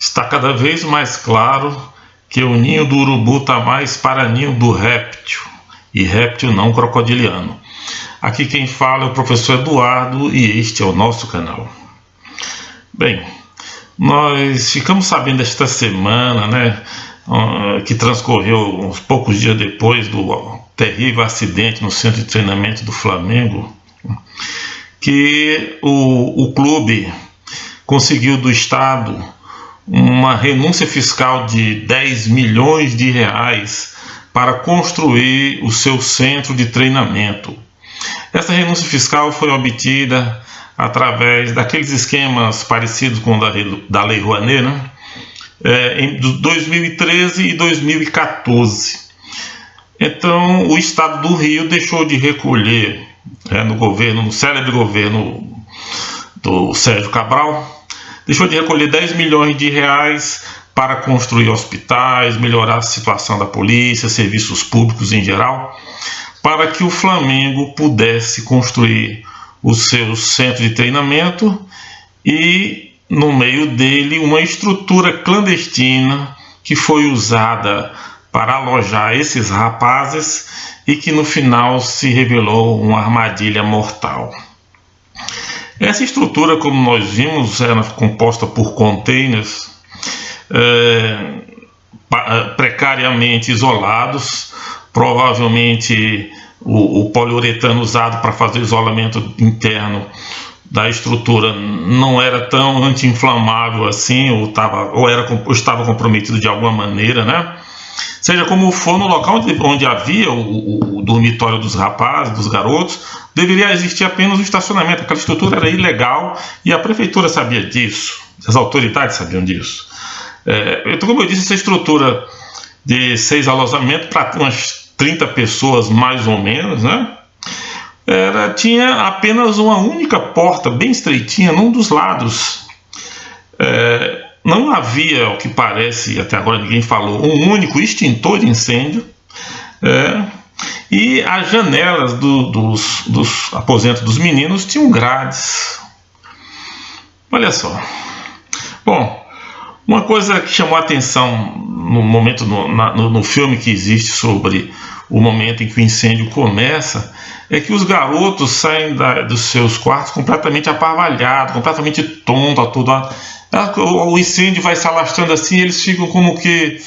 Está cada vez mais claro que o ninho do urubu está mais para ninho do réptil, e réptil não crocodiliano. Aqui quem fala é o professor Eduardo e este é o nosso canal. Bem, nós ficamos sabendo esta semana, que transcorreu uns poucos dias depois do terrível acidente no centro de treinamento do Flamengo, que o clube conseguiu do Estado uma renúncia fiscal de 10 milhões de reais para construir o seu centro de treinamento. Essa renúncia fiscal foi obtida através daqueles esquemas parecidos com o da Lei Rouanet, em 2013 e 2014. Então, o Estado do Rio deixou de recolher, no célebre governo do Sérgio Cabral, deixou de recolher 10 milhões de reais para construir hospitais, melhorar a situação da polícia, serviços públicos em geral, para que o Flamengo pudesse construir o seu centro de treinamento e, no meio dele, uma estrutura clandestina que foi usada para alojar esses rapazes e que no final se revelou uma armadilha mortal. Essa estrutura, como nós vimos, era composta por containers precariamente isolados. Provavelmente o poliuretano usado para fazer o isolamento interno da estrutura não era tão anti-inflamável assim, ou estava comprometido de alguma maneira, Seja como for, no local onde havia o dormitório dos rapazes, dos garotos, deveria existir apenas um estacionamento. Aquela estrutura era ilegal e a prefeitura sabia disso, as autoridades sabiam disso. Então, como eu disse, essa estrutura de 6 alojamentos para umas 30 pessoas mais ou menos, tinha apenas uma única porta bem estreitinha num dos lados. Não havia, ao que parece, até agora ninguém falou, um único extintor de incêndio, e as janelas dos aposentos dos meninos tinham grades. Olha só. Bom, uma coisa que chamou a atenção no momento, no filme que existe sobre o momento em que o incêndio começa, é que os garotos saem dos seus quartos completamente aparvalhados, completamente tontos, o incêndio vai se alastrando assim, eles ficam como que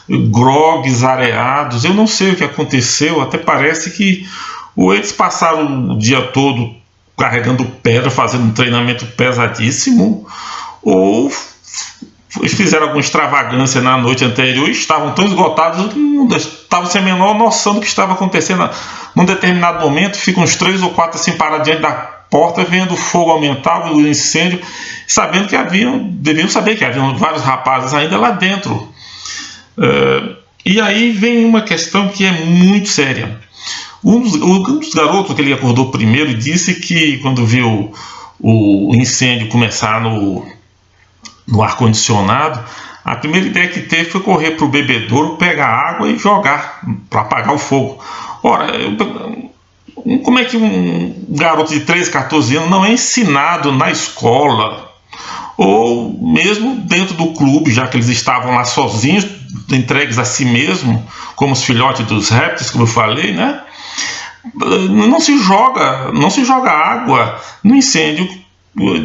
grogues, areados. Eu não sei o que aconteceu, até parece que ou eles passaram o dia todo carregando pedra, fazendo um treinamento pesadíssimo, ou fizeram alguma extravagância na noite anterior e estavam tão esgotados que não estavam sem a menor noção do que estava acontecendo. Num determinado momento, ficam uns 3 ou 4 assim parados diante da porta, vendo o fogo aumentar, o incêndio, sabendo que deviam saber que haviam vários rapazes ainda lá dentro. E aí vem uma questão que é muito séria. Um dos garotos, que ele acordou primeiro, disse que quando viu o incêndio começar no ar-condicionado, a primeira ideia que teve foi correr para o bebedouro, pegar água e jogar para apagar o fogo. Ora, como é que um garoto de 13, 14 anos não é ensinado na escola ou mesmo dentro do clube, já que eles estavam lá sozinhos, entregues a si mesmo, como os filhotes dos répteis, como eu falei, Não se joga água no incêndio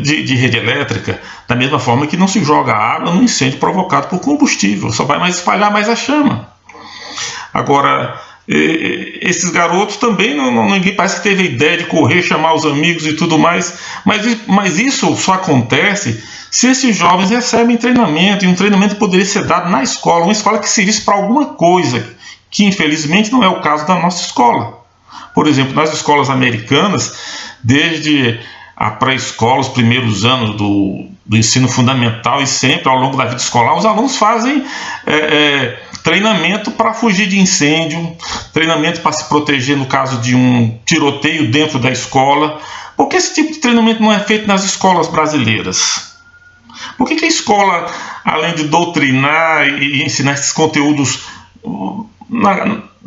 de rede elétrica, da mesma forma que não se joga água no incêndio provocado por combustível, só vai mais espalhar mais a chama. Agora, esses garotos também, ninguém parece que teve a ideia de correr, chamar os amigos e tudo mais, mas isso só acontece se esses jovens recebem treinamento, e um treinamento poderia ser dado na escola, uma escola que servisse para alguma coisa, que infelizmente não é o caso da nossa escola. Por exemplo, nas escolas americanas, desde a pré-escola, os primeiros anos do ensino fundamental e sempre ao longo da vida escolar, os alunos fazem treinamento para fugir de incêndio, treinamento para se proteger no caso de um tiroteio dentro da escola. Por que esse tipo de treinamento não é feito nas escolas brasileiras? Por que a escola, além de doutrinar e ensinar esses conteúdos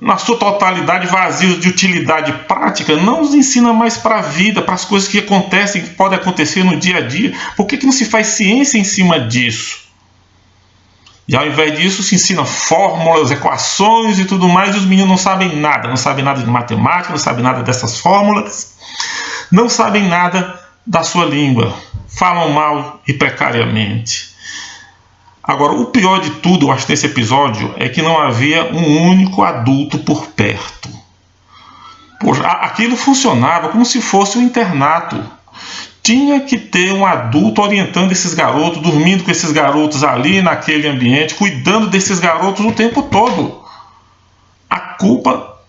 na sua totalidade vazios de utilidade prática, não nos ensina mais para a vida, para as coisas que acontecem, que podem acontecer no dia a dia? Por que não se faz ciência em cima disso? E ao invés disso se ensina fórmulas, equações e tudo mais, e os meninos não sabem nada de matemática, não sabem nada dessas fórmulas, não sabem nada da sua língua, falam mal e precariamente. Agora, o pior de tudo, eu acho, nesse episódio, é que não havia um único adulto por perto. Poxa, aquilo funcionava como se fosse um internato. Tinha que ter um adulto orientando esses garotos, dormindo com esses garotos ali naquele ambiente, cuidando desses garotos o tempo todo. A culpa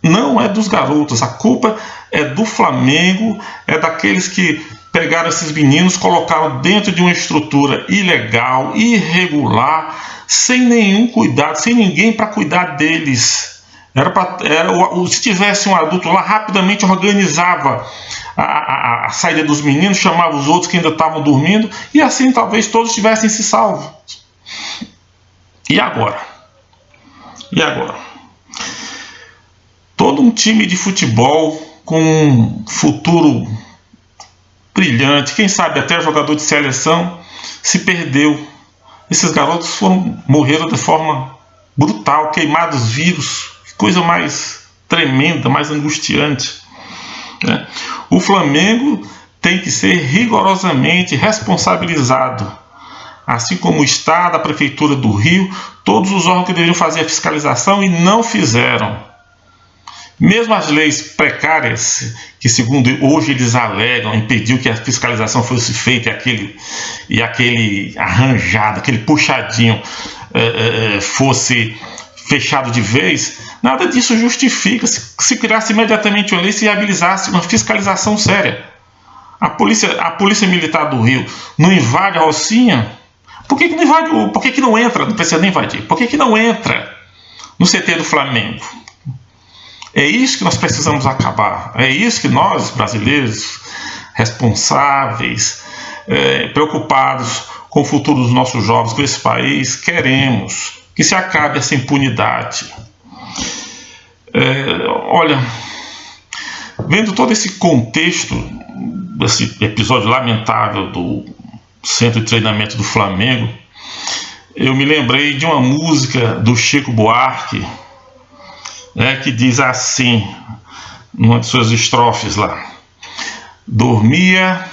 não é dos garotos, a culpa é do Flamengo, é daqueles que pegaram esses meninos, colocaram dentro de uma estrutura ilegal, irregular, sem nenhum cuidado, sem ninguém para cuidar deles. Se tivesse um adulto lá, rapidamente organizava a saída dos meninos, chamava os outros que ainda estavam dormindo, e assim talvez todos tivessem se salvo. E agora? Todo um time de futebol com um futuro brilhante, quem sabe até jogador de seleção, se perdeu. Esses garotos morreram de forma brutal, queimados vivos, coisa mais tremenda, mais angustiante. O Flamengo tem que ser rigorosamente responsabilizado, assim como o Estado, a Prefeitura do Rio, todos os órgãos que deveriam fazer a fiscalização e não fizeram. Mesmo as leis precárias, que segundo hoje eles alegam, impediu que a fiscalização fosse feita e aquele arranjado, aquele puxadinho fosse fechado de vez, nada disso justifica se criasse imediatamente uma lei, se viabilizasse uma fiscalização séria. A polícia militar do Rio não invade a Rocinha? Por que não invade? Por que não entra? Não precisa nem invadir. Por que não entra no CT do Flamengo? É isso que nós precisamos acabar. É isso que nós, brasileiros, responsáveis, preocupados com o futuro dos nossos jovens, com esse país, queremos. Que se acabe essa impunidade. Olha, vendo todo esse contexto desse episódio lamentável do Centro de Treinamento do Flamengo, eu me lembrei de uma música do Chico Buarque, que diz assim, numa de suas estrofes lá: dormia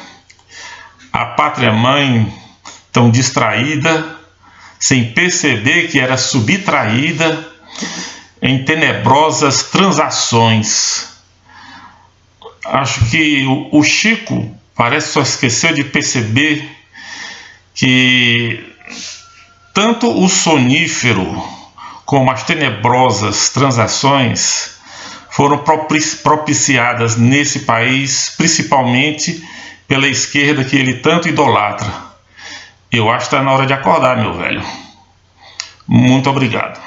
a pátria-mãe tão distraída, sem perceber que era subtraída em tenebrosas transações. Acho que o Chico parece só esqueceu de perceber que tanto o sonífero como as tenebrosas transações foram propiciadas nesse país, principalmente pela esquerda que ele tanto idolatra. Eu acho que está na hora de acordar, meu velho. Muito obrigado.